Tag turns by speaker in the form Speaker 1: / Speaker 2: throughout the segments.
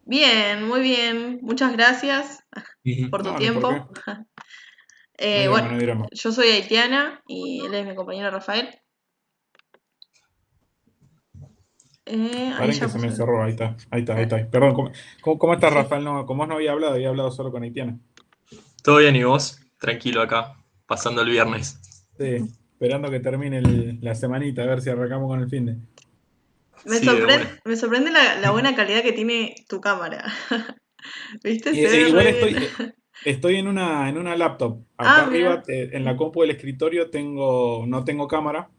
Speaker 1: Bien, muy bien. Muchas gracias
Speaker 2: Ujú.
Speaker 1: por tu
Speaker 2: No, ni por qué.
Speaker 1: tiempo.
Speaker 2: No hay drama,
Speaker 1: Bueno,
Speaker 2: no hay drama.
Speaker 1: yo soy haitiana y él es mi compañero Rafael. Ahí
Speaker 2: Paren
Speaker 1: ya
Speaker 2: que se me
Speaker 1: puse.
Speaker 2: cerró. Ahí está, ahí está, ahí
Speaker 1: Ah,
Speaker 2: está. Perdón, ¿cómo estás,
Speaker 1: sí.
Speaker 2: Rafael? No, como no había hablado solo con Haitiana.
Speaker 3: ¿Todo bien y vos? Tranquilo acá, pasando el viernes.
Speaker 2: Sí, esperando que termine la semanita, a ver si arrancamos con el fin de.
Speaker 3: Sí, de una.
Speaker 1: Me sorprende la buena calidad que tiene tu cámara. ¿Viste? Se ve
Speaker 2: Igual
Speaker 1: re bien.
Speaker 2: estoy en una laptop. Acá
Speaker 1: Ah,
Speaker 2: arriba,
Speaker 1: mira.
Speaker 2: en la compu del escritorio, no tengo cámara,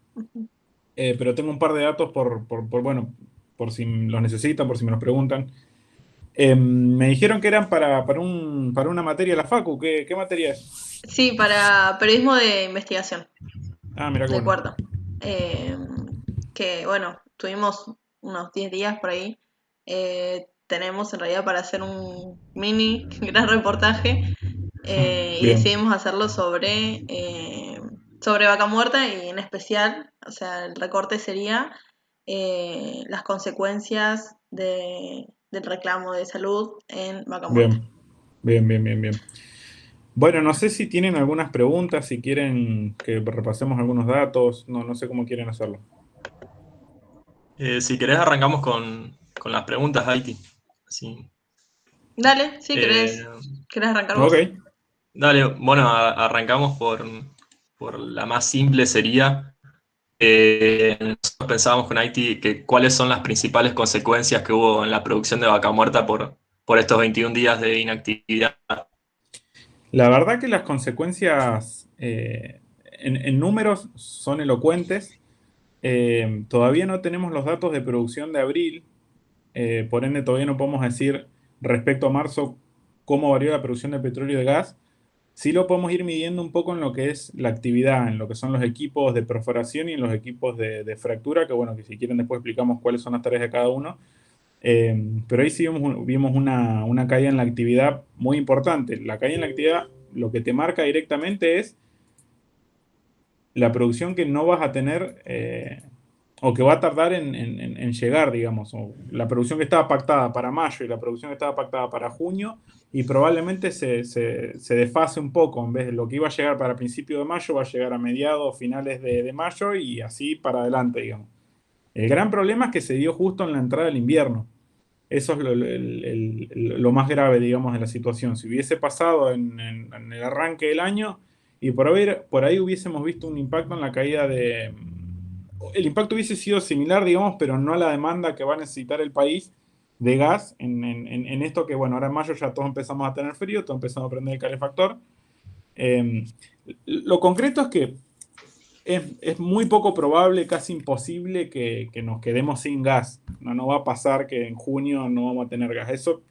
Speaker 2: pero tengo un par de datos bueno, por si los necesitan, por si me los preguntan. Me dijeron que eran para una materia de la Facu. ¿Qué materia es?
Speaker 1: Sí, para periodismo de investigación,
Speaker 2: Ah, mira qué
Speaker 1: de
Speaker 2: bueno.
Speaker 1: cuarto. Eh, que bueno, tuvimos unos 10 días por ahí. Tenemos en realidad para hacer un mini gran reportaje y
Speaker 2: Bien,
Speaker 1: decidimos hacerlo sobre Vaca Muerta y en especial, o sea, el recorte sería las consecuencias del reclamo de salud en Vaca Muerta.
Speaker 2: bien, bien, bien, bien, bien. Bueno, no sé si tienen algunas preguntas, si quieren que repasemos algunos datos, no sé cómo quieren hacerlo.
Speaker 3: Si querés arrancamos con las preguntas, Haiti. Sí.
Speaker 1: Dale, si
Speaker 3: Eh,
Speaker 1: querés arrancar vos.
Speaker 2: Ok.
Speaker 3: Dale, bueno, arrancamos por la más simple sería, nosotros pensábamos con Haiti que cuáles son las principales consecuencias que hubo en la producción de Vaca Muerta por estos 21 días de inactividad.
Speaker 2: La verdad que las consecuencias en números son elocuentes. Todavía no tenemos los datos de producción de abril, por ende todavía no podemos decir respecto a marzo cómo varió la producción de petróleo y de gas. Sí lo podemos ir midiendo un poco en lo que es la actividad, en lo que son los equipos de perforación y en los equipos de fractura, que bueno, que si quieren después explicamos cuáles son las tareas de cada uno. Pero ahí sí vimos una caída en la actividad muy importante. La caída en la actividad lo que te marca directamente es la producción que no vas a tener o que va a tardar en llegar, digamos, o la producción que estaba pactada para mayo y la producción que estaba pactada para junio, y probablemente se desfase un poco, en vez de lo que iba a llegar para principio de mayo, va a llegar a mediados, finales de mayo y así para adelante, digamos. El gran problema es que se dio justo en la entrada del invierno. Eso es lo más grave, digamos, de la situación. Si hubiese pasado en el arranque del año y por ahí hubiésemos visto un impacto en la caída de... El impacto hubiese sido similar, digamos, pero no a la demanda que va a necesitar el país de gas en esto que, bueno, ahora en mayo ya todos empezamos a tener frío, todos empezamos a prender el calefactor. Eh, lo concreto es que es muy poco probable, casi imposible que nos quedemos sin gas. No va a pasar que en junio no vamos a tener gas. Eso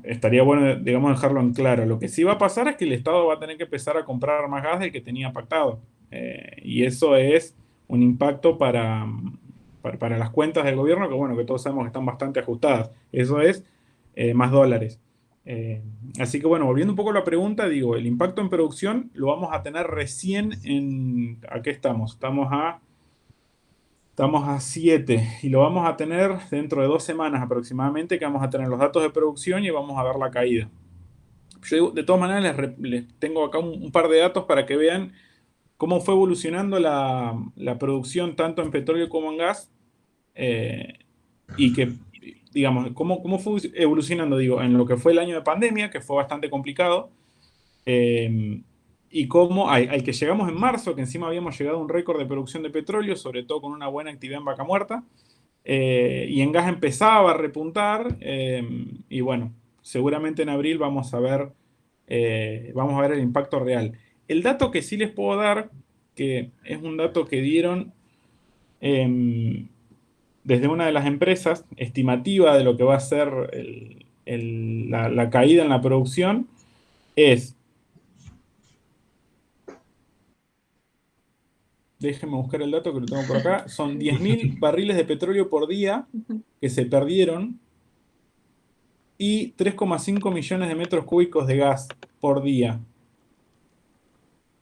Speaker 2: estaría bueno, digamos, dejarlo en claro. Lo que sí va a pasar es que el Estado va a tener que empezar a comprar más gas del que tenía pactado. Y eso es un impacto para las cuentas del gobierno, que bueno, que todos sabemos que están bastante ajustadas. Eso es más dólares. Eh, Así que bueno, volviendo un poco a la pregunta, digo, el impacto en producción lo vamos a tener recién ¿a qué estamos? Estamos a 7 y lo vamos a tener dentro de 2 semanas aproximadamente, que vamos a tener los datos de producción y vamos a ver la caída. Yo de todas maneras les tengo acá un par de datos para que vean cómo fue evolucionando la producción tanto en petróleo como en gas, eh, y que, digamos, cómo fue evolucionando, digo, en lo que fue el año de pandemia, que fue bastante complicado, eh, y cómo al que llegamos en marzo, que encima habíamos llegado a un récord de producción de petróleo, sobre todo con una buena actividad en Vaca Muerta, y en gas empezaba a repuntar, y bueno, seguramente en abril vamos a ver el impacto real. El dato que sí les puedo dar, que es un dato que dieron eh, desde una de las empresas, estimativa de lo que va a ser la caída en la producción, es, déjenme buscar el dato que lo tengo por acá, son 10.000 barriles de petróleo por día que se perdieron y 3,5 millones de metros cúbicos de gas por día.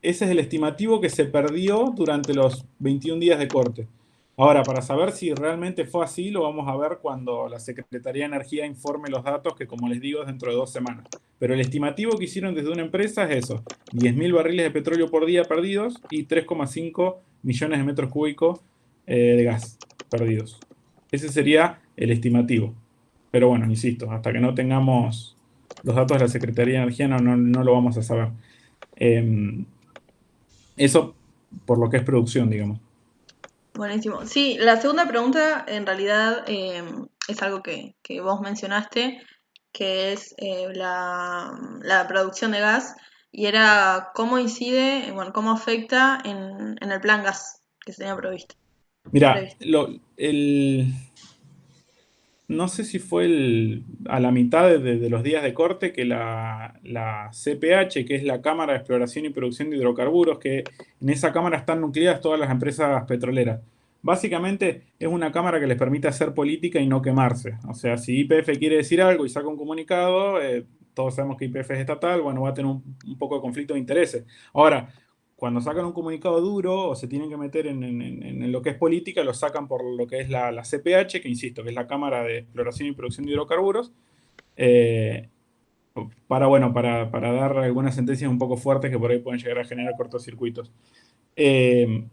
Speaker 2: Ese es el estimativo que se perdió durante los 21 días de corte. Ahora, para saber si realmente fue así, lo vamos a ver cuando la Secretaría de Energía informe los datos, que como les digo, es dentro de 2 semanas. Pero el estimativo que hicieron desde una empresa es eso, 10.000 barriles de petróleo por día perdidos y 3,5 millones de metros cúbicos de gas perdidos. Ese sería el estimativo. Pero bueno, insisto, hasta que no tengamos los datos de la Secretaría de Energía no lo vamos a saber. Eh, Eso por lo que es producción, digamos.
Speaker 1: Buenísimo. Sí, la segunda pregunta en realidad es algo que vos mencionaste, que es la producción de gas, y era cómo incide, bueno, cómo afecta en el plan gas que se tenía previsto.
Speaker 2: Mira,
Speaker 1: previsto.
Speaker 2: no sé si fue a la mitad de los días de corte que la CPH, que es la Cámara de Exploración y Producción de Hidrocarburos, que en esa cámara están nucleadas todas las empresas petroleras. Básicamente es una cámara que les permite hacer política y no quemarse. O sea, si YPF quiere decir algo y saca un comunicado, todos sabemos que YPF es estatal, bueno, va a tener un poco de conflicto de intereses. Ahora, cuando sacan un comunicado duro o se tienen que meter en lo que es política, lo sacan por lo que es la CPH, que insisto, que es la Cámara de Exploración y Producción de Hidrocarburos, eh, para dar algunas sentencias un poco fuertes que por ahí pueden llegar a generar cortocircuitos. Eh,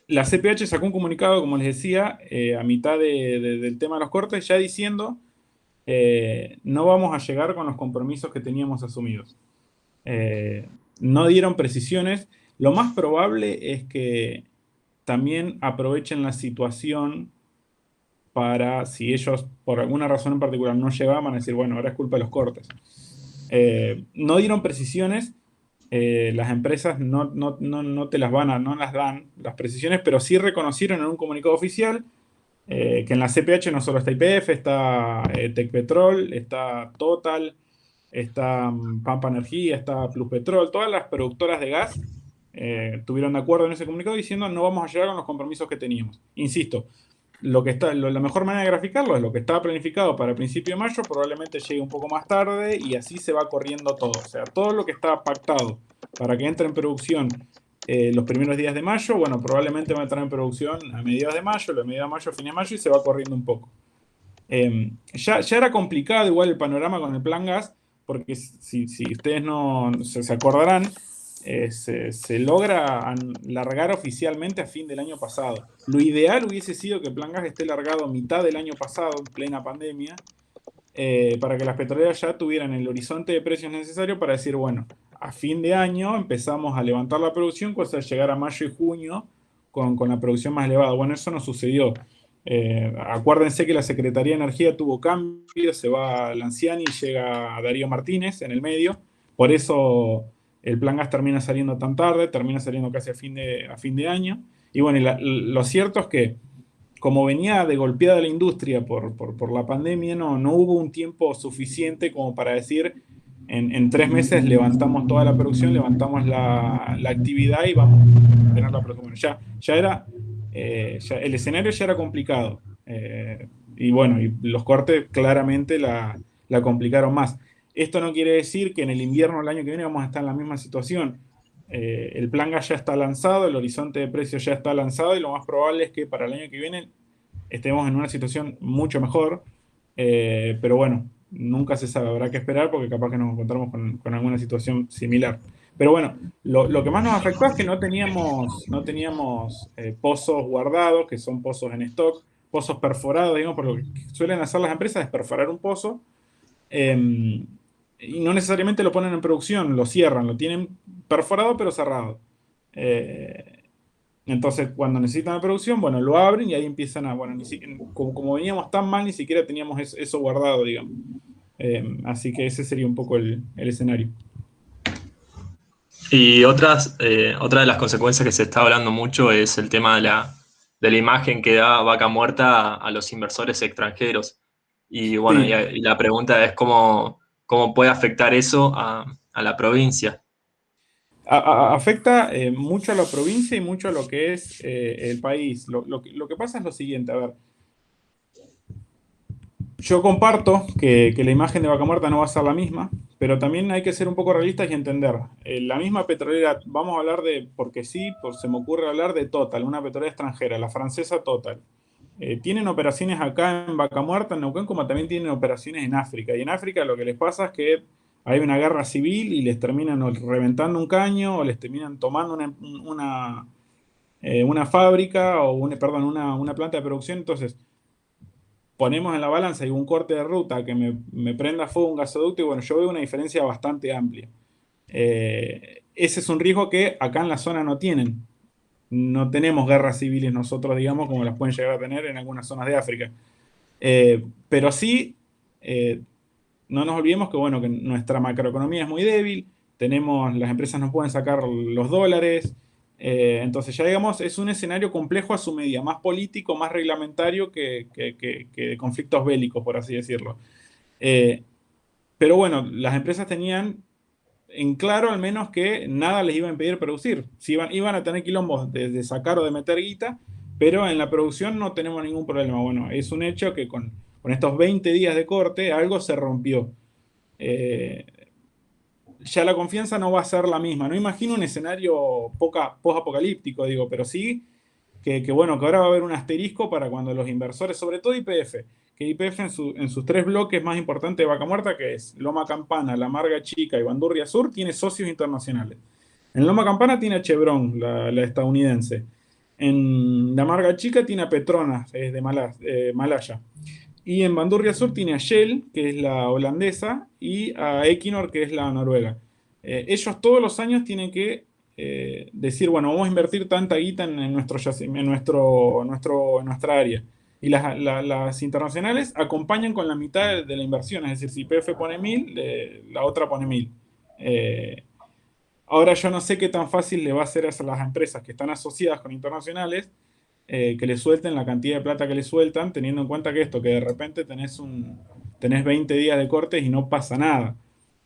Speaker 2: la CPH sacó un comunicado, como les decía, a mitad del tema de los cortes, ya diciendo, no vamos a llegar con los compromisos que teníamos asumidos. Eh, no dieron precisiones. Lo más probable es que también aprovechen la situación para, si ellos por alguna razón en particular no llegaban, a decir, bueno, ahora es culpa de los cortes. No dieron precisiones. Las empresas no te las no las dan las precisiones, pero sí reconocieron en un comunicado oficial que en la CPH no solo está YPF, está Tecpetrol, está Total, está Pampa Energía, está Plus Petrol, todas las productoras de gas tuvieron de acuerdo en ese comunicado diciendo no vamos a llegar con los compromisos que teníamos. Insisto, la mejor manera de graficarlo es lo que estaba planificado para el principio de mayo, probablemente llegue un poco más tarde y así se va corriendo todo. O sea, todo lo que estaba pactado para que entre en producción los primeros días de mayo, bueno, probablemente va a entrar en producción a mediados de mayo, los mediados de mayo, fin de mayo y se va corriendo un poco. Ya era complicado igual el panorama con el plan gas, porque si ustedes no se acordarán, se logra largar oficialmente a fin del año pasado. Lo ideal hubiese sido que el plan gas esté largado a mitad del año pasado, en plena pandemia, para que las petroleras ya tuvieran el horizonte de precios necesario para decir, bueno, a fin de año empezamos a levantar la producción, cosa de llegar a mayo y junio con la producción más elevada. Bueno, eso no sucedió. Acuérdense que la Secretaría de Energía tuvo cambios, se va Lanciani y llega Darío Martínez en el medio, por eso el plan gas termina saliendo tan tarde, termina saliendo casi a fin de año. Y bueno, lo cierto es que como venía de golpeada la industria por la pandemia, no hubo un tiempo suficiente como para decir, en 3 meses levantamos toda la producción, levantamos la actividad y vamos a tener la producción. Bueno, el escenario ya era complicado. Y bueno, y los cortes claramente la complicaron más. Esto no quiere decir que en el invierno del año que viene vamos a estar en la misma situación. El plan gas ya está lanzado, el horizonte de precios ya está lanzado y lo más probable es que para el año que viene estemos en una situación mucho mejor. Pero bueno, nunca se sabe, habrá que esperar porque capaz que nos encontramos con alguna situación similar. Pero bueno, lo que más nos afectó es que no teníamos pozos guardados, que son pozos en stock, pozos perforados, digamos, por lo que suelen hacer las empresas es perforar un pozo y no necesariamente lo ponen en producción, lo cierran, lo tienen perforado pero cerrado. Entonces, cuando necesitan la producción, bueno, lo abren y ahí empiezan bueno, como veníamos tan mal, ni siquiera teníamos eso guardado, digamos. Así que ese sería un poco el escenario.
Speaker 3: Y otra de las consecuencias que se está hablando mucho es el tema de la imagen que da Vaca Muerta a los inversores extranjeros. Y bueno,
Speaker 2: Sí,
Speaker 3: y la pregunta es cómo puede afectar eso a la provincia.
Speaker 2: afecta mucho a la provincia y mucho a lo que es el país. Lo que pasa es lo siguiente, a ver, yo comparto que la imagen de Vaca Muerta no va a ser la misma, pero también hay que ser un poco realistas y entender. La misma petrolera, vamos a hablar de, porque sí, se me ocurre hablar de Total, una petrolera extranjera, la francesa Total. Tienen operaciones acá en Vaca Muerta, en Neuquén, como también tienen operaciones en África. Y en África lo que les pasa es que hay una guerra civil y les terminan o reventando un caño o les terminan tomando una fábrica o perdón, una planta de producción. Entonces, ponemos en la balanza y un corte de ruta que me prenda fuego un gasoducto y bueno, yo veo una diferencia bastante amplia. Ese es un riesgo que acá en la zona no tienen. No tenemos guerras civiles nosotros, digamos, como las pueden llegar a tener en algunas zonas de África. Pero sí, no nos olvidemos que, bueno, que nuestra macroeconomía es muy débil, las empresas no pueden sacar los dólares, entonces ya digamos, es un escenario complejo a su medida, más político, más reglamentario que de conflictos bélicos, por así decirlo. Pero bueno, las empresas tenían en claro al menos que nada les iba a impedir producir. Si iban a tener quilombos de sacar o de meter guita, pero en la producción no tenemos ningún problema. Bueno, es un hecho que con estos 20 días de corte algo se rompió. Eh, ya la confianza no va a ser la misma. No imagino un escenario post-apocalíptico, digo, pero sí bueno, que ahora va a haber un asterisco para cuando los inversores, sobre todo YPF, que YPF en sus tres bloques más importantes de Vaca Muerta, que es Loma Campana, La Amarga Chica y Bandurria Sur, tiene socios internacionales. En Loma Campana tiene a Chevron, la estadounidense. En La Amarga Chica tiene a Petronas, es de Malaya. Y en Bandurria Sur tiene a Shell, que es la holandesa, y a Equinor, que es la noruega. Ellos todos los años tienen que decir, bueno, vamos a invertir tanta guita en nuestra área. Y las internacionales acompañan con la mitad de la inversión, es decir, si YPF pone 1000, la otra pone 1000. Ahora yo no sé qué tan fácil le va a hacer a las empresas que están asociadas con internacionales que le suelten la cantidad de plata que le sueltan, teniendo en cuenta que de repente tenés 20 días de cortes y no pasa nada.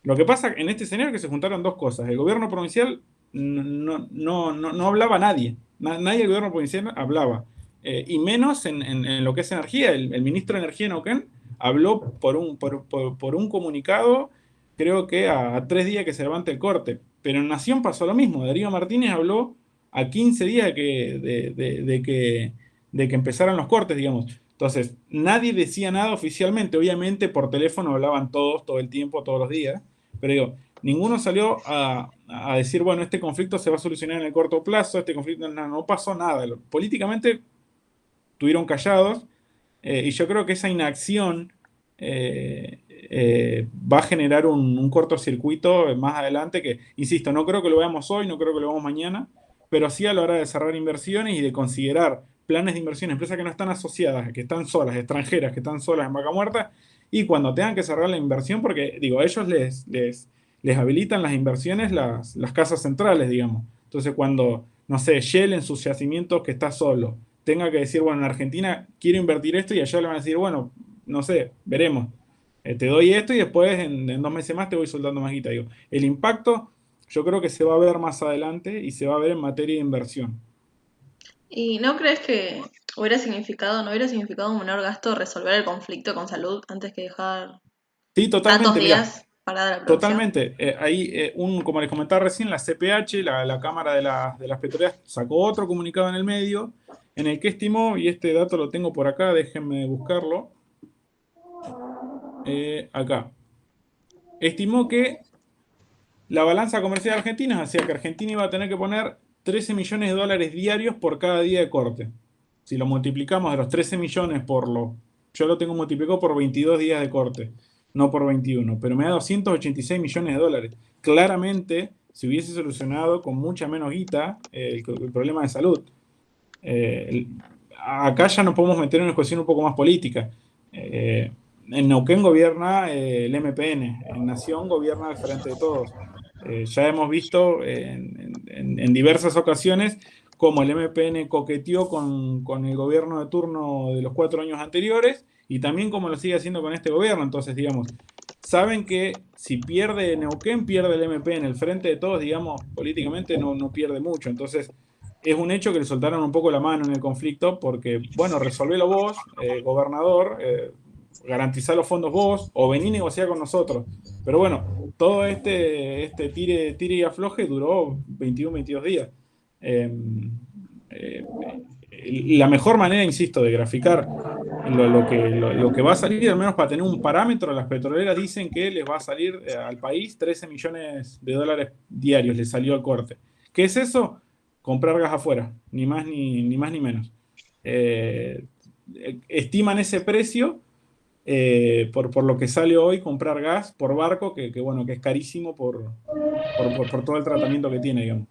Speaker 2: Lo que pasa en este escenario es que se juntaron dos cosas. El gobierno provincial no hablaba nadie. Nadie del gobierno provincial hablaba. Y menos en lo que es energía. El ministro de Energía de Neuquén habló por un comunicado, creo que a 3 días que se levante el corte. Pero en Nación pasó lo mismo. Darío Martínez habló a 15 días de que empezaran los cortes, digamos. Entonces, nadie decía nada oficialmente. Obviamente por teléfono hablaban todos, todo el tiempo, todos los días. Pero digo, ninguno salió a decir, bueno, este conflicto se va a solucionar en el corto plazo, este conflicto no pasó nada. Políticamente estuvieron callados y yo creo que esa inacción va a generar un cortocircuito más adelante que, insisto, no creo que lo veamos hoy, no creo que lo veamos mañana, pero sí a la hora de cerrar inversiones y de considerar planes de inversión, empresas que no están asociadas, que están solas, extranjeras, que están solas en Vaca Muerta, y cuando tengan que cerrar la inversión, porque digo, a ellos les habilitan las inversiones las casas centrales, digamos. Entonces cuando, no sé, Shell en sus yacimientos que está solo, tenga que decir, bueno, en Argentina quiero invertir esto y allá le van a decir, bueno, no sé, veremos. Te doy esto y después en 2 meses más te voy soltando más guita. Digo, el impacto yo creo que se va a ver más adelante y se va a ver en materia de inversión.
Speaker 1: ¿Y no crees que no hubiera significado un menor gasto resolver el conflicto con salud antes que dejar
Speaker 2: Sí,
Speaker 1: tantos
Speaker 2: totalmente, mira,
Speaker 1: días parada la producción?
Speaker 2: totalmente. Como les comentaba recién, la CPH, la Cámara de las Petroleras, sacó otro comunicado en el medio en el que estimó, y este dato lo tengo por acá, déjenme buscarlo, acá. Estimó que la balanza comercial argentina hacía que Argentina iba a tener que poner 13 millones de dólares diarios por cada día de corte. Si lo multiplicamos de los 13 millones yo lo tengo multiplicado por 22 días de corte, no por 21, pero me da 286 millones de dólares. Claramente se hubiese solucionado con mucha menos guita el problema de salud. Acá ya nos podemos meter en una cuestión un poco más política. En Neuquén gobierna el MPN, en Nación gobierna el Frente de Todos. Ya hemos visto en diversas ocasiones cómo el MPN coqueteó con el gobierno de turno de los 4 años anteriores y también cómo lo sigue haciendo con este gobierno. Entonces, digamos, saben que si pierde Neuquén, pierde el MPN. El Frente de Todos, digamos, políticamente no pierde mucho. Entonces, es un hecho que le soltaron un poco la mano en el conflicto porque, bueno, resolvelo vos, gobernador, garantizar los fondos vos o vení a negociar con nosotros. Pero bueno, todo tire y afloje duró 21, 22 días. Eh, la mejor manera, insisto, de graficar lo que va a salir, al menos para tener un parámetro, las petroleras dicen que les va a salir al país 13 millones de dólares diarios, les salió al corte. ¿Qué es eso? Comprar gas afuera, ni más ni más ni menos. Estiman ese precio por lo que sale hoy comprar gas por barco, bueno, que es carísimo por todo el tratamiento que tiene, digamos.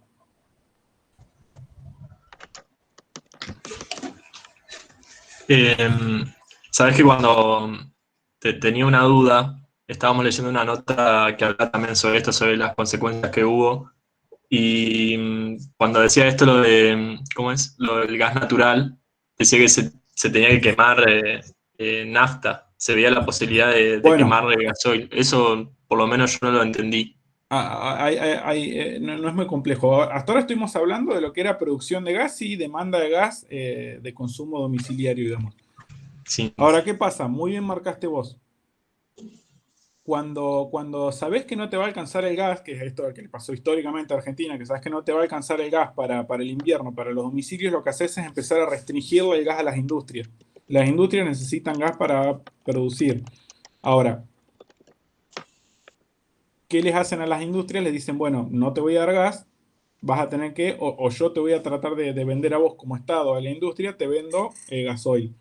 Speaker 3: Sabes que cuando tenía una duda, estábamos leyendo una nota que hablaba también sobre esto, sobre las consecuencias que hubo, y cuando decía esto, lo de, ¿cómo es? Lo del gas natural, decía que se tenía que quemar nafta, se veía la posibilidad de
Speaker 2: Bueno,
Speaker 3: quemar gasoil. Eso, por lo menos, yo no lo entendí.
Speaker 2: no es muy complejo. Hasta ahora estuvimos hablando de lo que era producción de gas y demanda de gas de consumo domiciliario, digamos.
Speaker 3: Sí.
Speaker 2: Ahora, ¿qué pasa? Muy bien marcaste vos. Cuando sabés que no te va a alcanzar el gas, que es esto que le pasó históricamente a Argentina, que sabés que no te va a alcanzar el gas para el invierno, para los domicilios, lo que haces es empezar a restringirle el gas a las industrias. Las industrias necesitan gas para producir. Ahora, ¿qué les hacen a las industrias? Les dicen, bueno, no te voy a dar gas, vas a tener que, o yo te voy a tratar de vender a vos como Estado a la industria, te vendo gasoil.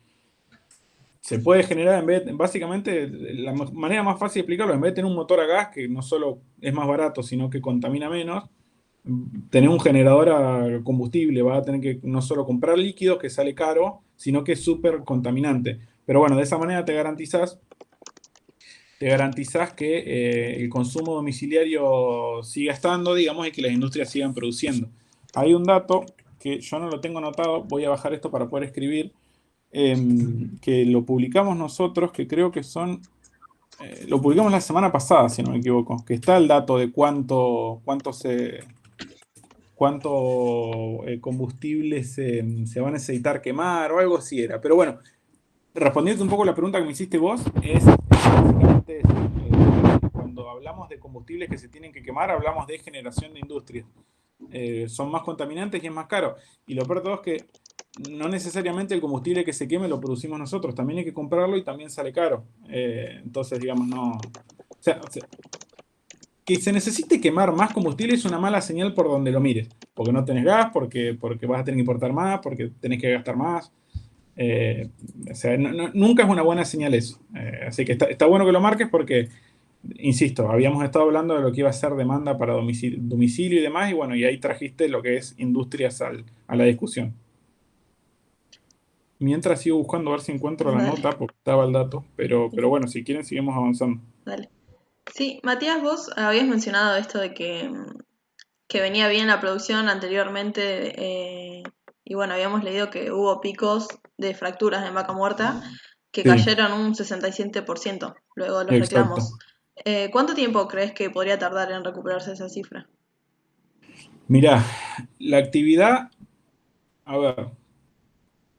Speaker 2: Se puede generar, básicamente, la manera más fácil de explicarlo, en vez de tener un motor a gas, que no solo es más barato, sino que contamina menos, tener un generador a combustible, vas a tener que no solo comprar líquidos, que sale caro, sino que es súper contaminante. Pero bueno, de esa manera te garantizás que el consumo domiciliario siga estando, digamos, y que las industrias sigan produciendo. Hay un dato que yo no lo tengo anotado, voy a bajar esto para poder escribir, que lo publicamos nosotros, que creo que lo publicamos la semana pasada, si no me equivoco, que está el dato de cuánto combustible se va a necesitar quemar o algo así era. Pero bueno, respondiendo un poco a la pregunta que me hiciste vos, es básicamente eso. Cuando hablamos de combustibles que se tienen que quemar, hablamos de generación de industrias. Son más contaminantes y es más caro. Y lo peor de todo es que no necesariamente el combustible que se queme lo producimos nosotros, también hay que comprarlo y también sale caro. Entonces, digamos, no. O sea, que se necesite quemar más combustible es una mala señal por donde lo mires. Porque no tenés gas, porque vas a tener que importar más, porque tenés que gastar más. O sea, nunca es una buena señal eso. Así que está bueno que lo marques porque, insisto, habíamos estado hablando de lo que iba a ser demanda para domicilio y demás, y bueno, y ahí trajiste lo que es industrias a la discusión. Mientras sigo buscando a ver si encuentro la nota, porque estaba el dato, pero bueno, si quieren seguimos avanzando.
Speaker 1: Dale. Sí, Matías, vos habías mencionado esto de que venía bien la producción anteriormente, y bueno, habíamos leído que hubo picos de fracturas en Vaca Muerta que
Speaker 2: Sí,
Speaker 1: cayeron un 67% luego de los
Speaker 2: exacto.
Speaker 1: reclamos. ¿Cuánto tiempo crees que podría tardar en recuperarse esa cifra?
Speaker 2: Mirá, la actividad, a ver,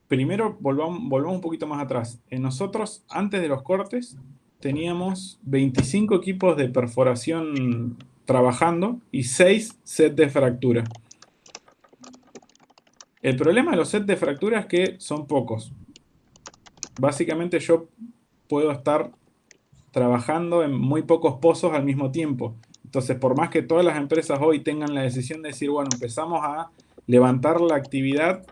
Speaker 2: primero volvamos un poquito más atrás. Nosotros, antes de los cortes, teníamos 25 equipos de perforación trabajando y 6 sets de fractura. El problema de los sets de fractura es que son pocos. Básicamente yo puedo estar trabajando en muy pocos pozos al mismo tiempo. Entonces, por más que todas las empresas hoy tengan la decisión de decir, bueno, empezamos a levantar la actividad,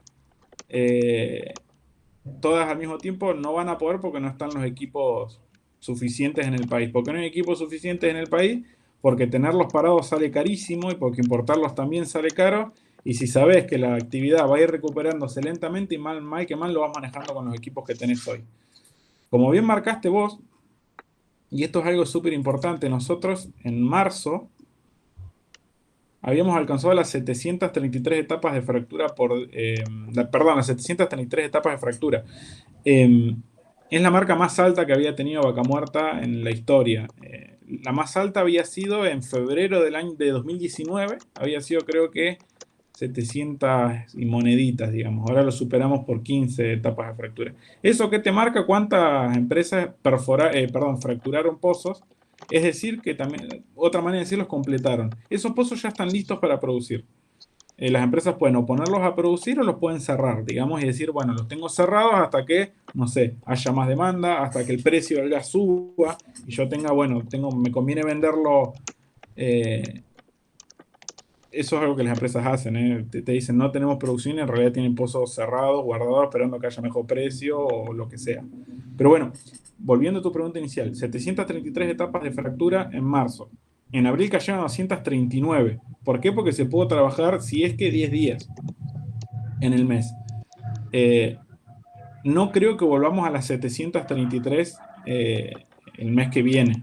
Speaker 2: todas al mismo tiempo no van a poder porque no están los equipos suficientes en el país. ¿Por qué no hay equipos suficientes en el país? Porque tenerlos parados sale carísimo y porque importarlos también sale caro. Y si sabes que la actividad va a ir recuperándose lentamente y mal que mal lo vas manejando con los equipos que tenés hoy. Como bien marcaste vos, y esto es algo súper importante, nosotros en marzo habíamos alcanzado las 733 etapas de fractura las 733 etapas de fractura. Es la marca más alta que había tenido Vaca Muerta en la historia. La más alta había sido en febrero del año de 2019, había sido creo que 700 y moneditas, digamos. Ahora lo superamos por 15 etapas de fractura. ¿Eso qué te marca? ¿Cuántas empresas fracturaron pozos? Es decir, que también, otra manera de decirlo, completaron. Esos pozos ya están listos para producir. Las empresas pueden o ponerlos a producir o los pueden cerrar, digamos, y decir, bueno, los tengo cerrados hasta que, no sé, haya más demanda, hasta que el precio del gas suba y yo tenga, bueno, me conviene venderlo. eh, Eso es algo que las empresas hacen, ¿eh? Te dicen, no tenemos producción y en realidad tienen pozos cerrados, guardados, esperando que haya mejor precio o lo que sea. Pero bueno, volviendo a tu pregunta inicial, 733 etapas de fractura en marzo. En abril cayeron 239. ¿Por qué? Porque se pudo trabajar, si es que 10 días en el mes. Eh, no creo que volvamos a las 733 el mes que viene.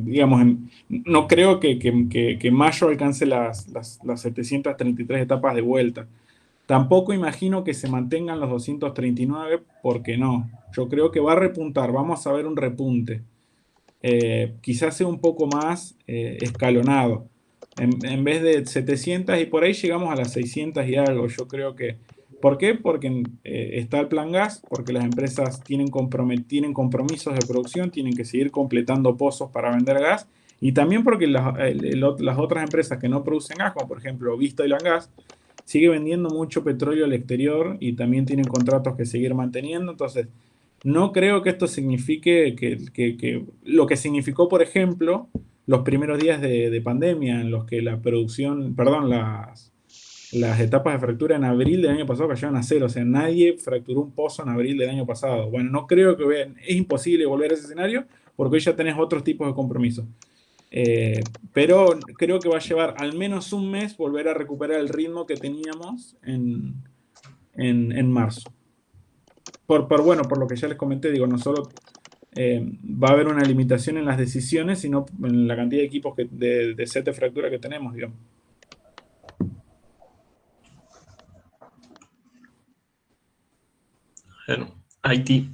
Speaker 2: Digamos, no creo que mayo alcance las 733 etapas de vuelta. Tampoco imagino que se mantengan los 239, porque no. Yo creo que va a repuntar, vamos a ver un repunte. Quizás sea un poco más escalonado. En vez de 700 y por ahí llegamos a las 600 y algo. Yo creo que... ¿Por qué? Porque está el plan gas, porque las empresas tienen compromisos de producción, tienen que seguir completando pozos para vender gas, y también porque las otras empresas que no producen gas, como por ejemplo Vista y Gas, sigue vendiendo mucho petróleo al exterior y también tienen contratos que seguir manteniendo. Entonces, no creo que esto signifique que lo que significó, por ejemplo, los primeros días de pandemia, en los que la producción, perdón, las etapas de fractura en abril del año pasado cayeron a cero. O sea, nadie fracturó un pozo en abril del año pasado. Bueno, no creo que es imposible volver a ese escenario porque hoy ya tenés otros tipos de compromisos. Pero creo que va a llevar al menos un mes volver a recuperar el ritmo que teníamos en marzo. Bueno, por lo que ya les comenté, digo, no solo va a haber una limitación en las decisiones, sino en la cantidad de equipos de set de fractura que tenemos, digamos.
Speaker 3: Bueno, Haití.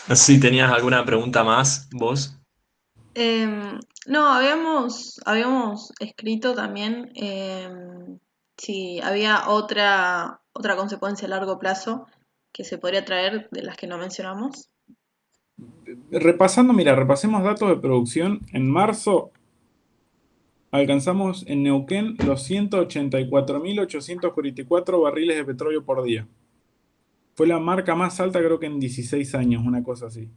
Speaker 3: No sé si tenías alguna pregunta más, vos.
Speaker 1: No, habíamos escrito también si había otra consecuencia a largo plazo que se podría traer de las que no mencionamos.
Speaker 2: Repasemos datos de producción. En marzo alcanzamos en Neuquén los 184.844 barriles de petróleo por día. Fue la marca más alta creo que en 16 años, una cosa así.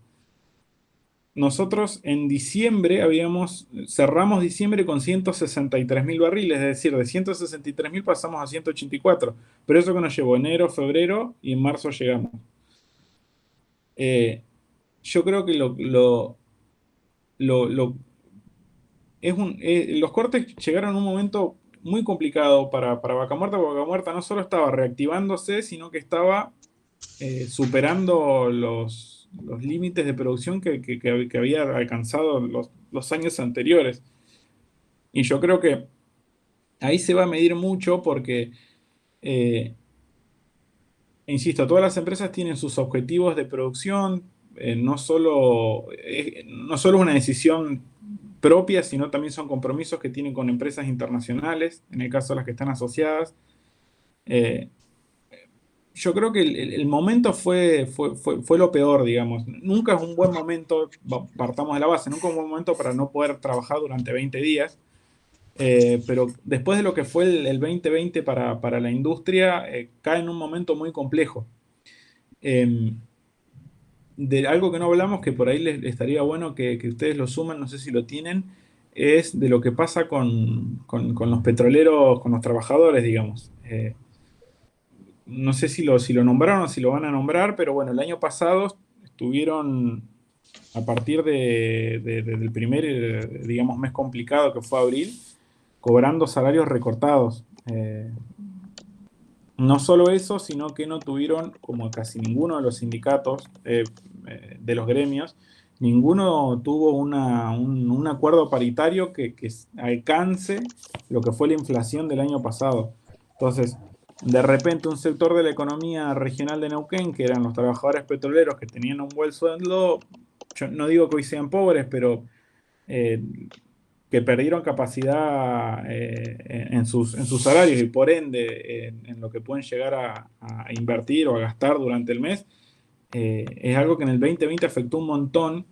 Speaker 2: Nosotros en diciembre cerramos diciembre con 163.000 barriles, es decir, de 163.000 pasamos a 184, pero eso que nos llevó enero, febrero y en marzo llegamos. Yo creo que lo- los cortes llegaron en un momento muy complicado para Vaca Muerta, porque Vaca Muerta no solo estaba reactivándose, sino que estaba superando los límites de producción que había alcanzado los años anteriores. Y yo creo que ahí se va a medir mucho porque, eh, insisto, todas las empresas tienen sus objetivos de producción, no solo es una decisión propia, sino también son compromisos que tienen con empresas internacionales, en el caso de las que están asociadas. Eh, yo creo que el momento fue lo peor, digamos. Nunca es un buen momento, partamos de la base, nunca es un buen momento para no poder trabajar durante 20 días. Pero después de lo que fue el 2020 para la industria, cae en un momento muy complejo. Eh, de algo que no hablamos, que por ahí les estaría bueno que ustedes lo suman, no sé si lo tienen, es de lo que pasa con los petroleros, con los trabajadores, digamos. No sé si lo nombraron o si lo van a nombrar, pero bueno, el año pasado estuvieron, a partir del primer, digamos, mes complicado que fue abril, cobrando salarios recortados. No solo eso, sino que no tuvieron, como casi ninguno de los sindicatos de los gremios, ninguno tuvo un acuerdo paritario que alcance lo que fue la inflación del año pasado. Entonces, de repente un sector de la economía regional de Neuquén, que eran los trabajadores petroleros que tenían un buen sueldo, yo no digo que hoy sean pobres, pero eh, que perdieron capacidad en sus salarios y por ende en lo que pueden llegar a invertir o a gastar durante el mes, es algo que en el 2020 afectó un montón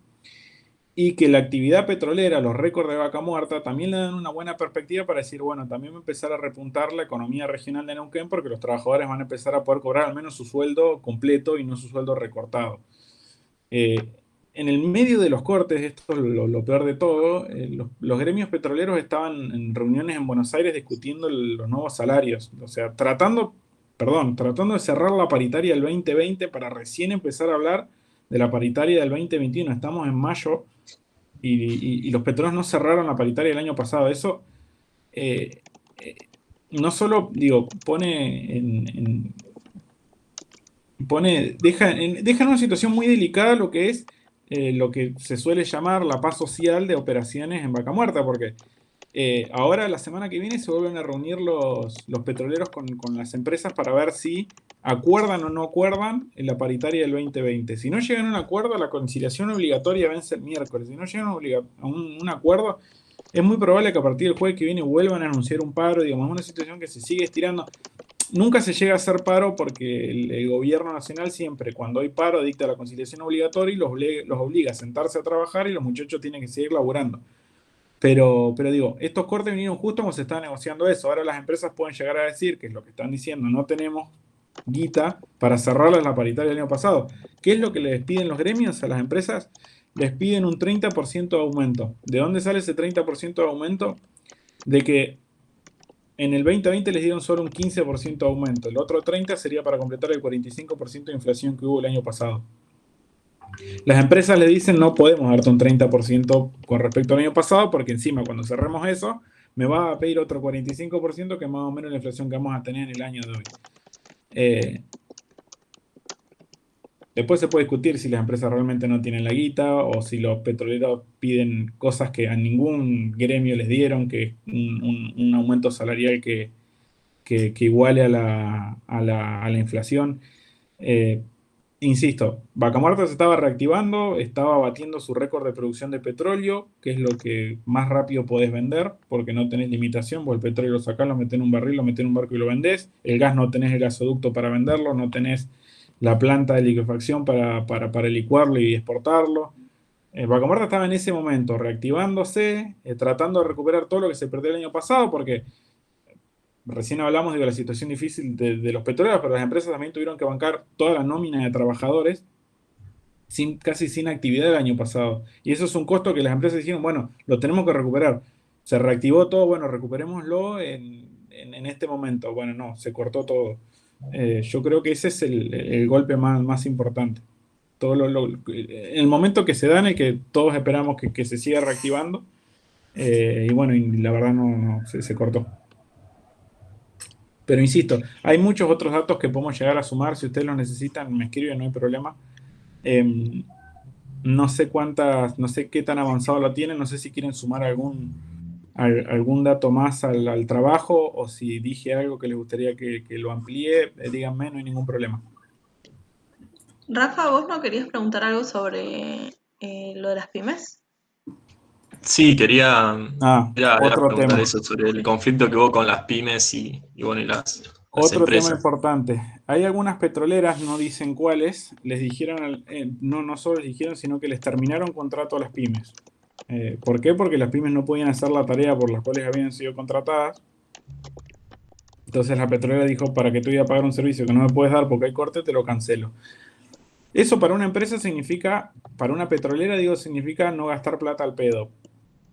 Speaker 2: y que la actividad petrolera, los récords de Vaca Muerta, también le dan una buena perspectiva para decir, bueno, también va a empezar a repuntar la economía regional de Neuquén porque los trabajadores van a empezar a poder cobrar al menos su sueldo completo y no su sueldo recortado. En el medio de los cortes, esto es lo peor de todo, los gremios petroleros estaban en reuniones en Buenos Aires discutiendo los nuevos salarios, o sea, tratando de cerrar la paritaria del 2020 para recién empezar a hablar de la paritaria del 2021. Estamos en mayo y los petroleros no cerraron la paritaria del año pasado. Eso eh, no solo, digo, deja en una situación muy delicada lo que es lo que se suele llamar la paz social de operaciones en Vaca Muerta, porque ahora la semana que viene se vuelven a reunir los petroleros con las empresas para ver si acuerdan o no acuerdan en la paritaria del 2020. Si no llegan a un acuerdo, la conciliación obligatoria vence el miércoles. Si no llegan a un acuerdo, es muy probable que a partir del jueves que viene vuelvan a anunciar un paro. Digamos, es una situación que se sigue estirando. Nunca se llega a hacer paro porque el gobierno nacional siempre, cuando hay paro, dicta la conciliación obligatoria y los obliga a sentarse a trabajar y los muchachos tienen que seguir laburando. Pero digo, estos cortes vinieron justo cuando se estaba negociando eso. Ahora las empresas pueden llegar a decir, que es lo que están diciendo, no tenemos guita para cerrarlas la paritaria del año pasado. ¿Qué es lo que les piden los gremios a las empresas? Les piden un 30% de aumento. ¿De dónde sale ese 30% de aumento? De que en el 2020 les dieron solo un 15% de aumento. El otro 30% sería para completar el 45% de inflación que hubo el año pasado. Las empresas le dicen no podemos darte un 30% con respecto al año pasado porque encima cuando cerremos eso me va a pedir otro 45% que es más o menos la inflación que vamos a tener en el año de hoy. Después se puede discutir si las empresas realmente no tienen la guita o si los petroleros piden cosas que a ningún gremio les dieron, que es un aumento salarial que iguale a la inflación. Insisto, Vaca Muerta se estaba reactivando, estaba batiendo su récord de producción de petróleo, que es lo que más rápido podés vender, porque no tenés limitación, vos el petróleo lo sacás, lo metés en un barril, lo metés en un barco y lo vendés. El gas no tenés el gasoducto para venderlo, no tenés la planta de liquefacción para licuarlo y exportarlo. Vaca Muerta estaba en ese momento reactivándose, tratando de recuperar todo lo que se perdió el año pasado, porque recién hablamos de la situación difícil de los petroleros, pero las empresas también tuvieron que bancar toda la nómina de trabajadores casi sin actividad el año pasado. Y eso es un costo que las empresas dijeron, bueno, lo tenemos que recuperar. Se reactivó todo, bueno, recuperémoslo en este momento. Bueno, no, se cortó todo. Yo creo que ese es el golpe más importante. En el momento que se da en el que todos esperamos que se siga reactivando, y bueno, y la verdad no se cortó. Pero insisto, hay muchos otros datos que podemos llegar a sumar. Si ustedes los necesitan, me escriben, no hay problema. No sé qué tan avanzado lo tienen, no sé si quieren sumar algún dato más al trabajo o si dije algo que les gustaría que lo amplíe, díganme, no hay ningún problema.
Speaker 1: Rafa, ¿vos no querías preguntar algo sobre lo de las pymes?
Speaker 3: Sí, quería
Speaker 2: otro
Speaker 3: preguntar
Speaker 2: tema.
Speaker 3: eso, sobre el conflicto que hubo con las pymes y bueno, y las
Speaker 2: Otro
Speaker 3: empresas.
Speaker 2: tema importante. Hay algunas petroleras, no dicen cuáles, les dijeron, no solo les dijeron, sino que les terminaron contrato a las pymes. ¿Por qué? Porque las pymes no podían hacer la tarea por las cuales habían sido contratadas. Entonces la petrolera dijo, para que tú iba a pagar un servicio que no me puedes dar porque hay corte, te lo cancelo. Eso para una empresa significa, para una petrolera digo, significa no gastar plata al pedo.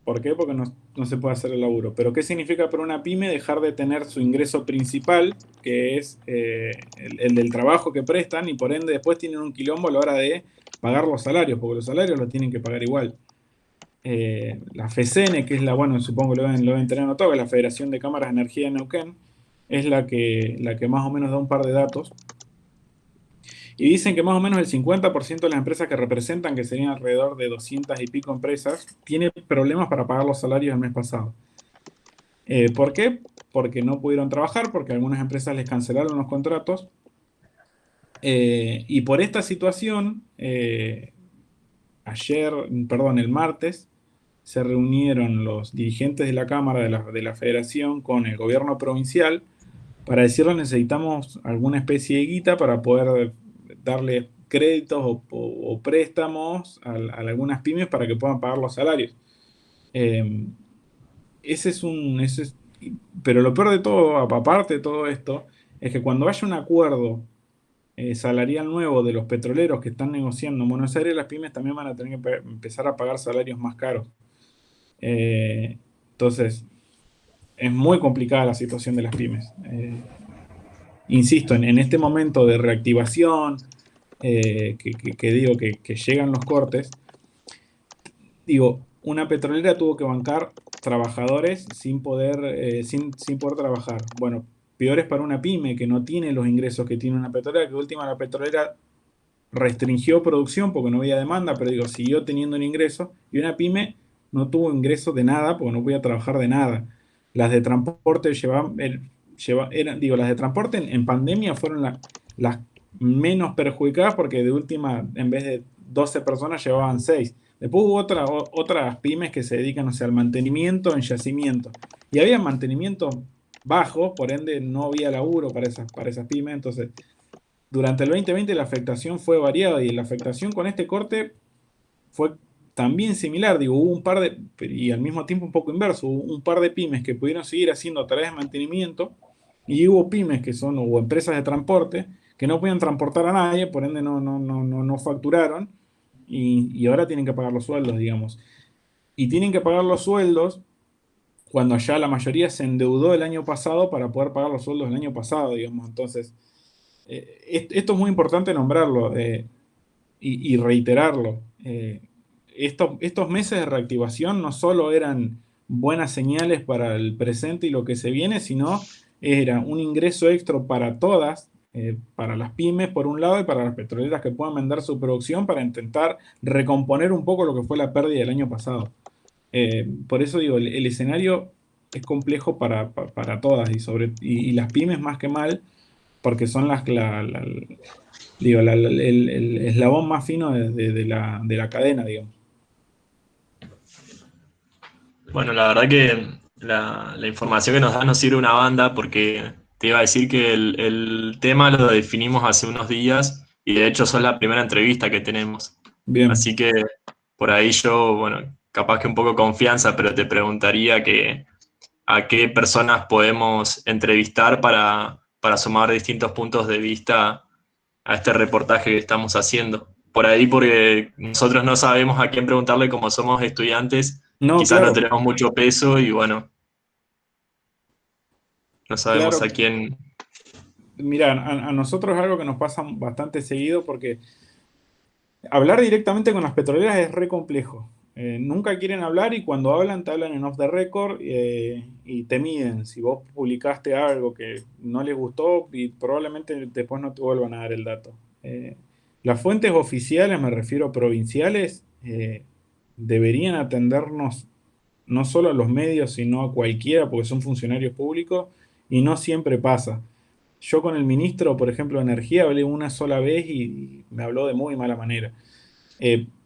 Speaker 2: ¿Por qué? Porque no se puede hacer el laburo. Pero ¿qué significa para una pyme dejar de tener su ingreso principal, que es el del trabajo que prestan, y por ende después tienen un quilombo a la hora de pagar los salarios, porque los salarios los tienen que pagar igual? La FECENE, que es bueno, supongo que lo deben tener anotado, que es la Federación de Cámaras de Energía de Neuquén, es la que más o menos da un par de datos. Y dicen que más o menos el 50% de las empresas que representan, que serían alrededor de 200 y pico empresas, tiene problemas para pagar los salarios del mes pasado. ¿Por qué? Porque no pudieron trabajar, porque algunas empresas les cancelaron los contratos. Y por esta situación, el martes, se reunieron los dirigentes de la Cámara de la Federación con el gobierno provincial para decirles necesitamos alguna especie de guita para poder darle créditos o préstamos a algunas pymes para que puedan pagar los salarios. Eh, pero lo peor de todo, aparte de todo esto, es que cuando haya un acuerdo salarial nuevo de los petroleros que están negociando en Buenos Aires, las pymes también van a tener que empezar a pagar salarios más caros. Entonces, es muy complicada la situación de las pymes. Insisto, en este momento de reactivación, que digo que llegan los cortes, digo, una petrolera tuvo que bancar trabajadores sin poder trabajar. Bueno, peor es para una pyme que no tiene los ingresos que tiene una petrolera, que última la petrolera restringió producción porque no había demanda, pero digo, siguió teniendo un ingreso, y una pyme no tuvo ingresos de nada porque no podía trabajar de nada. Las de transporte las de transporte en pandemia fueron las menos perjudicadas porque de última, en vez de 12 personas, llevaban 6. Después hubo otras pymes que se dedican, o sea, al mantenimiento en yacimiento. Y había mantenimiento bajo, por ende no había laburo para esas pymes. Entonces, durante el 2020 la afectación fue variada, y la afectación con este corte fue también similar. Digo, hubo un par de, y al mismo tiempo un poco inverso, hubo un par de pymes que pudieron seguir haciendo tareas de mantenimiento, y hubo pymes o empresas de transporte que no podían transportar a nadie, por ende no facturaron, y ahora tienen que pagar los sueldos, digamos. Y tienen que pagar los sueldos cuando ya la mayoría se endeudó el año pasado para poder pagar los sueldos del año pasado, digamos. Entonces, esto es muy importante nombrarlo, y reiterarlo. Estos meses de reactivación no solo eran buenas señales para el presente y lo que se viene, sino era un ingreso extra para todas, para las pymes por un lado y para las petroleras que puedan vender su producción para intentar recomponer un poco lo que fue la pérdida del año pasado. Por eso digo, el escenario es complejo para todas, y las pymes más que mal, porque son el eslabón más fino de la cadena, digamos.
Speaker 3: Bueno, la verdad que la información que nos da nos sirve una banda porque te iba a decir que el tema lo definimos hace unos días y de hecho son la primera entrevista que tenemos.
Speaker 2: Bien.
Speaker 3: Así que por ahí yo, bueno, capaz que un poco confianza, pero te preguntaría a qué personas podemos entrevistar para sumar distintos puntos de vista a este reportaje que estamos haciendo. Por ahí porque nosotros no sabemos a quién preguntarle como somos estudiantes,
Speaker 2: No,
Speaker 3: quizás no
Speaker 2: claro,
Speaker 3: tenemos mucho peso y bueno, no sabemos
Speaker 2: claro.
Speaker 3: a quién.
Speaker 2: Mira, a nosotros es algo que nos pasa bastante seguido, porque hablar directamente con las petroleras es re complejo. Nunca quieren hablar, y cuando hablan te hablan en off the record, y te miden. Si vos publicaste algo que no les gustó, y probablemente después no te vuelvan a dar el dato. Las fuentes oficiales, me refiero provinciales, deberían atendernos no solo a los medios, sino a cualquiera, porque son funcionarios públicos, y no siempre pasa. Yo con el ministro, por ejemplo, de Energía, hablé una sola vez y me habló de muy mala manera.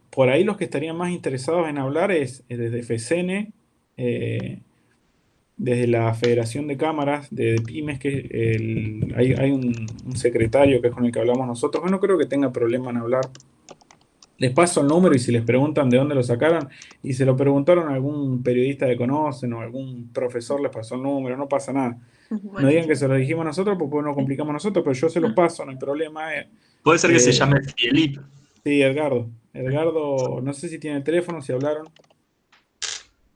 Speaker 2: Por ahí los que estarían más interesados en hablar es desde FECENE, eh, desde la Federación de Cámaras de Pymes, que hay un secretario que es con el que hablamos nosotros, que no creo que tenga problema en hablar. Les paso el número, y si les preguntan de dónde lo sacaron y se lo preguntaron a algún periodista que conocen o algún profesor, les pasó el número, no pasa nada. No digan que
Speaker 1: Buenísimo.
Speaker 2: se lo dijimos nosotros, porque no complicamos nosotros, pero yo se los paso, no hay problema.
Speaker 3: Puede ser que se
Speaker 2: Eh,
Speaker 3: llame Filip.
Speaker 2: sí, Edgardo. Edgardo, no sé si tiene el teléfono, si hablaron.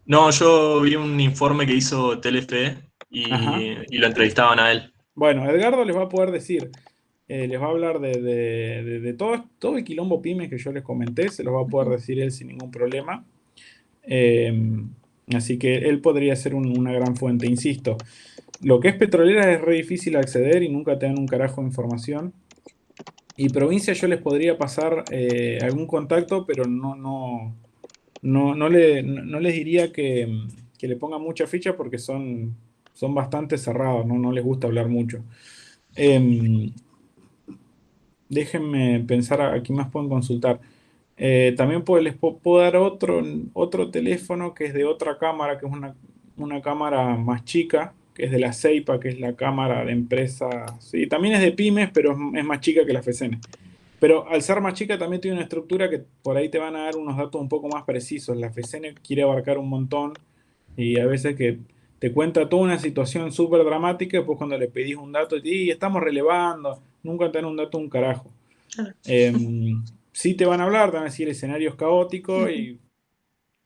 Speaker 3: No, yo vi un informe que hizo Telefe
Speaker 2: Ajá.
Speaker 3: y lo entrevistaban a él.
Speaker 2: Bueno, Edgardo les va a poder decir, les va a hablar de todo el quilombo pymes que yo les comenté, se los va a poder decir él sin ningún problema. Eh, Así que él podría ser una gran fuente, insisto. Lo que es petrolera es re difícil acceder y nunca te dan un carajo de información. Y provincia yo les podría pasar algún contacto, pero no les diría que le pongan mucha ficha, porque son bastante cerrados, no les gusta hablar mucho. Em, Déjenme pensar a quién más pueden consultar. También les puedo dar otro teléfono que es de otra cámara, que es una cámara más chica, que es de la CEIPA, que es la cámara de empresas. Sí, también es de pymes, pero es más chica que la FECENE. Pero al ser más chica también tiene una estructura que por ahí te van a dar unos datos un poco más precisos. La FECENE quiere abarcar un montón y a veces que te cuenta toda una situación súper dramática y después cuando le pedís un dato, y estamos relevando, nunca te dan un dato un carajo.
Speaker 1: Claro.
Speaker 2: Sí te van a hablar, te van a decir escenarios caóticos y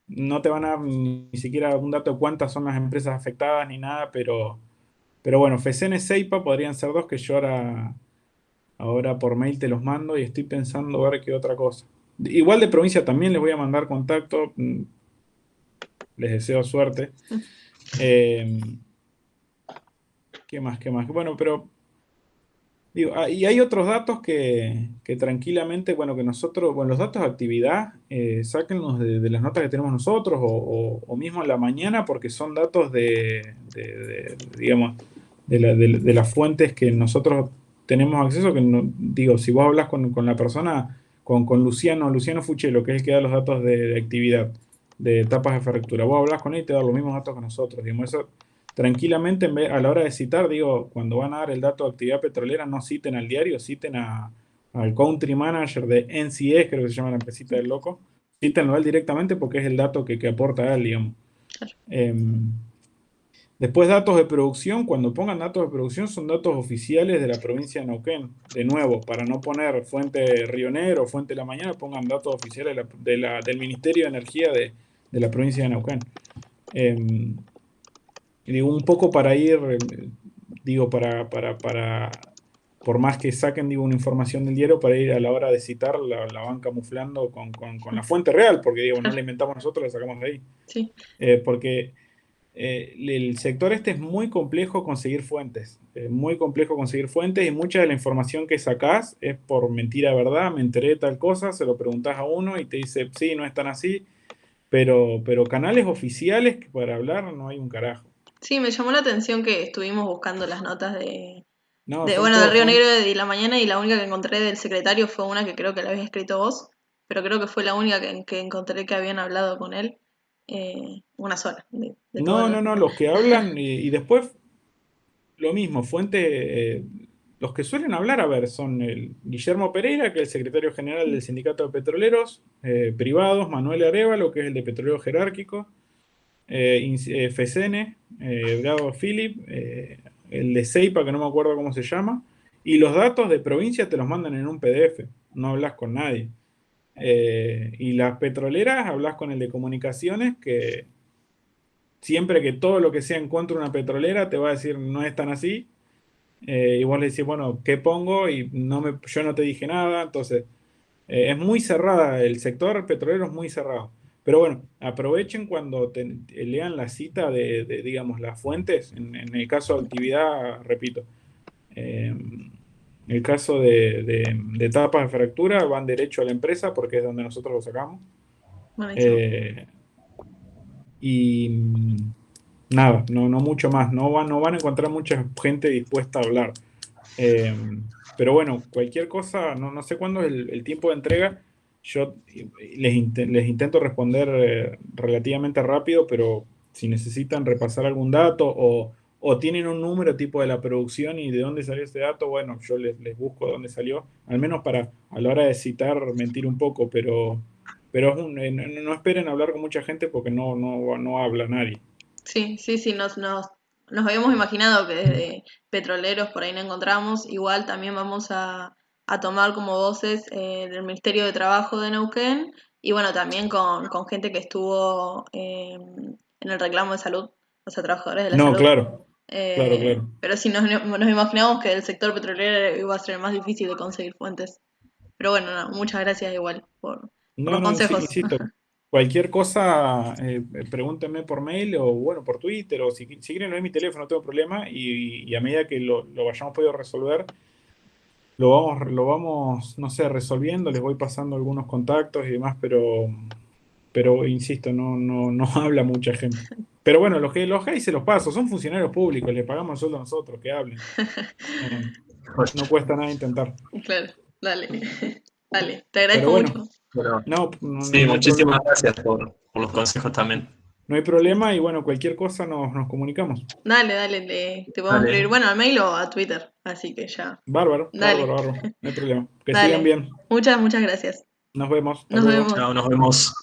Speaker 2: no te van a dar ni siquiera un dato de cuántas son las empresas afectadas ni nada, pero bueno, FECENE, CEIPA podrían ser dos que yo ahora por mail te los mando y estoy pensando ver qué otra cosa. Igual de provincia también les voy a mandar contacto, les deseo suerte. ¿Qué más? Bueno, pero digo, y hay otros datos que tranquilamente, bueno, que nosotros, bueno, los datos de actividad, sáquenlos de las notas que tenemos nosotros o mismo en la mañana porque son datos digamos, de las fuentes que nosotros tenemos acceso, que digo, si vos hablas con la persona, con Luciano Fuchelo, que es el que da los datos de actividad, de etapas de ferretura, vos hablas con él y te da los mismos datos que nosotros, digamos, eso tranquilamente a la hora de citar, digo, cuando van a dar el dato de actividad petrolera, no citen al diario, citen al country manager de NCS, creo que se llama la empresita del loco, cítenlo a él directamente porque es el dato que aporta a él, digamos. Después datos de producción, cuando pongan datos de producción son datos oficiales de la provincia de Neuquén. De nuevo, para no poner fuente Río Negro o fuente La Mañana, pongan datos oficiales del Ministerio de Energía de la provincia de Neuquén. Digo, un poco para ir, digo, por más que saquen, digo, una información del diario, para ir a la hora de citar, la van camuflando con la fuente real, porque, digo, no la inventamos nosotros, la sacamos de ahí.
Speaker 1: Sí.
Speaker 2: Porque el sector este es muy complejo conseguir fuentes, muy complejo conseguir fuentes y mucha de la información que sacás es por mentira, verdad, me enteré de tal cosa, se lo preguntás a uno y te dice, sí, no es tan así, pero canales oficiales que para hablar no hay un carajo.
Speaker 1: Sí, me llamó la atención que estuvimos buscando las notas
Speaker 2: No, son
Speaker 1: bueno, de
Speaker 2: todas
Speaker 1: Río
Speaker 2: fuentes.
Speaker 1: Negro de la mañana y la única que encontré del secretario fue una que creo que la habías escrito vos, pero creo que fue la única que encontré que habían hablado con él. Una sola de todas
Speaker 2: No,
Speaker 1: las.
Speaker 2: los que hablan y después lo mismo, fuente, los que suelen hablar, a ver, son el Guillermo Pereira, que es el secretario general del Sindicato de Petroleros Privados, Manuel Arévalo, que es el de Petrolero Jerárquico, FECENE, Edgardo Philip, el de CEIPA, que no me acuerdo cómo se llama, y los datos de provincia te los mandan en un PDF, no hablas con nadie. Y las petroleras hablas con el de comunicaciones, que siempre que todo lo que sea en contra de una petrolera te va a decir no es tan así. Y vos le decís, bueno, ¿qué pongo? Y yo no te dije nada. Entonces, es muy cerrada, el sector petrolero es muy cerrado. Pero bueno, aprovechen cuando lean la cita digamos, las fuentes. En el caso de actividad, repito, en el caso de etapas de fractura, van derecho a la empresa porque es donde nosotros lo sacamos.
Speaker 1: Buenísimo.
Speaker 2: Y nada, no mucho más. No van a encontrar mucha gente dispuesta a hablar. Pero bueno, cualquier cosa, no sé cuándo es el tiempo de entrega. Yo les intento responder relativamente rápido, pero si necesitan repasar algún dato o tienen un número tipo de la producción y de dónde salió ese dato, bueno, yo les busco de dónde salió, al menos para a la hora de citar mentir un poco, pero no esperen hablar con mucha gente porque no habla nadie.
Speaker 1: Sí, nos habíamos imaginado que desde petroleros por ahí no encontramos. Igual también vamos a tomar como voces del Ministerio de Trabajo de Neuquén y bueno, también con gente que estuvo en el reclamo de salud, o sea, trabajadores de la
Speaker 2: No,
Speaker 1: salud.
Speaker 2: claro.
Speaker 1: Pero sí, nos imaginamos que el sector petrolero iba a ser más difícil de conseguir fuentes. Pero bueno, no, muchas gracias igual por los
Speaker 2: No, sí,
Speaker 1: consejos.
Speaker 2: insisto, cualquier cosa, pregúntenme por mail o bueno, por Twitter o si quieren no es mi teléfono, no tengo problema y a medida que lo vayamos podido resolver, lo vamos, no sé, resolviendo, les voy pasando algunos contactos y demás, pero insisto, no habla mucha gente. Pero bueno, los hay se los paso, son funcionarios públicos, les pagamos el sueldo a nosotros, que hablen. No cuesta nada intentar.
Speaker 1: Claro, dale. Dale, te
Speaker 2: Pero
Speaker 1: agradezco
Speaker 2: bueno,
Speaker 1: mucho.
Speaker 3: Bueno,
Speaker 2: no
Speaker 3: sí,
Speaker 2: hay problema.
Speaker 3: muchísimas gracias por los consejos también.
Speaker 2: No hay problema y bueno, cualquier cosa nos comunicamos.
Speaker 1: Dale, te podemos
Speaker 3: Dale.
Speaker 1: escribir, bueno, al mail o a Twitter, así que ya.
Speaker 2: Bárbaro,
Speaker 1: Dale,
Speaker 2: bárbaro, bárbaro. No hay problema. Que sigan
Speaker 1: dale.
Speaker 2: bien.
Speaker 1: Muchas gracias.
Speaker 2: Nos vemos. Hasta
Speaker 1: Nos
Speaker 2: luego.
Speaker 1: vemos.
Speaker 3: Chao, nos vemos.